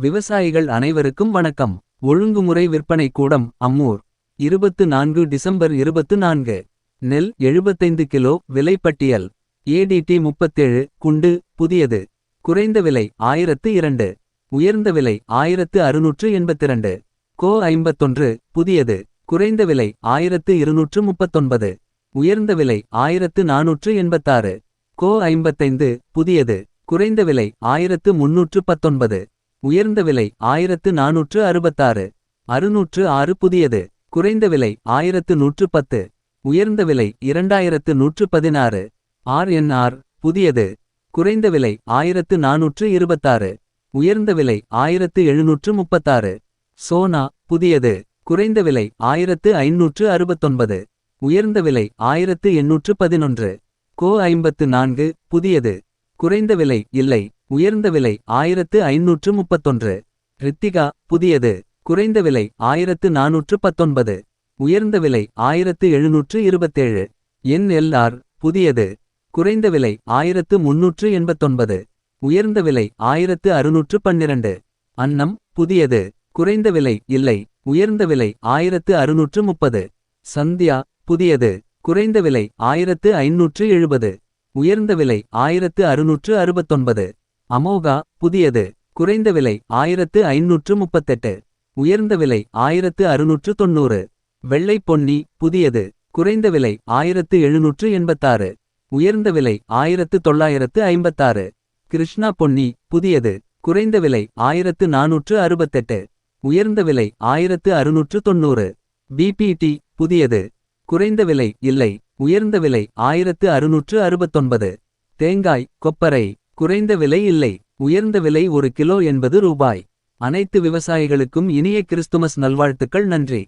விவசாயிகள் அனைவருக்கும் வணக்கம். ஒழுங்குமுறை விற்பனை கூடம் அம்மூர். 24 டிசம்பர் 24. நெல் 75 கிலோ விலை பட்டியல். ஏடிடி 37 குண்டு புதியது. குறைந்த விலை 1002. உயர்ந்த விலை 1682. கோ 51 புதியது. குறைந்த விலை 1239. உயர்ந்த விலை 1486. கோ 55 புதியது. குறைந்த விலை 1319. உயர்ந்த விலை 1466. 606 புதியது. குறைந்த விலை 1110. உயர்ந்த விலை 2116. ஆர்என்ஆர் புதியது. குறைந்த விலை 1426. உயர்ந்த விலை 1736. சோனா புதியது. குறைந்த விலை 1569. உயர்ந்த விலை 1811. கோ 54 புதியது. குறைந்த விலை இல்லை. உயர்ந்த விலை 1531. ரித்திகா புதியது. குறைந்த விலை 1419. உயர்ந்த விலை 1727. என்எல்ஆர் புதியது. குறைந்த விலை 1389. உயர்ந்த விலை 1612. அன்னம் புதியது. குறைந்த விலை இல்லை. உயர்ந்த விலை 1630. சந்தியா புதியது. குறைந்த விலை 1570. உயர்ந்த விலை 1669. அமோகா புதியது. குறைந்த விலை 1538. உயர்ந்த விலை 1690. வெள்ளை பொன்னி புதியது. குறைந்த விலை 1786. உயர்ந்த விலை 1956. கிருஷ்ணா பொன்னி புதியது. குறைந்த விலை 1468. உயர்ந்த விலை 1690. பிபிடி புதியது. குறைந்த விலை இல்லை. உயர்ந்த விலை 1669. தேங்காய் கொப்பரை. குறைந்த விலை இல்லை. உயர்ந்த விலை 1 கிலோ 80 ரூபாய். அனைத்து விவசாயிகளுக்கும் இனிய கிறிஸ்துமஸ் நல்வாழ்த்துக்கள். நன்றி.